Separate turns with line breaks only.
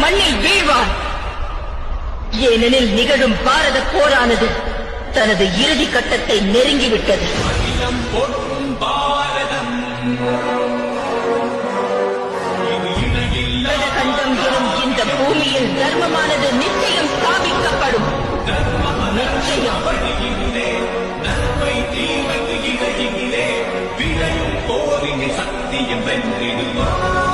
மண்ணில் வீழ்வார். ஏனெனில் நிகழும் பாரத போரானது தனது இறுதி கட்டத்தை நெருங்கிவிட்டது. கண்டம் எனும் இந்த பூமியில் தர்மமானது நிச்சயம் ஸ்தாபிக்கப்படும். நிச்சயம்.
நன்மை தீமைக்கு இடையிலே விளையும் போரின் சக்தியும் வென்றிடுவார்.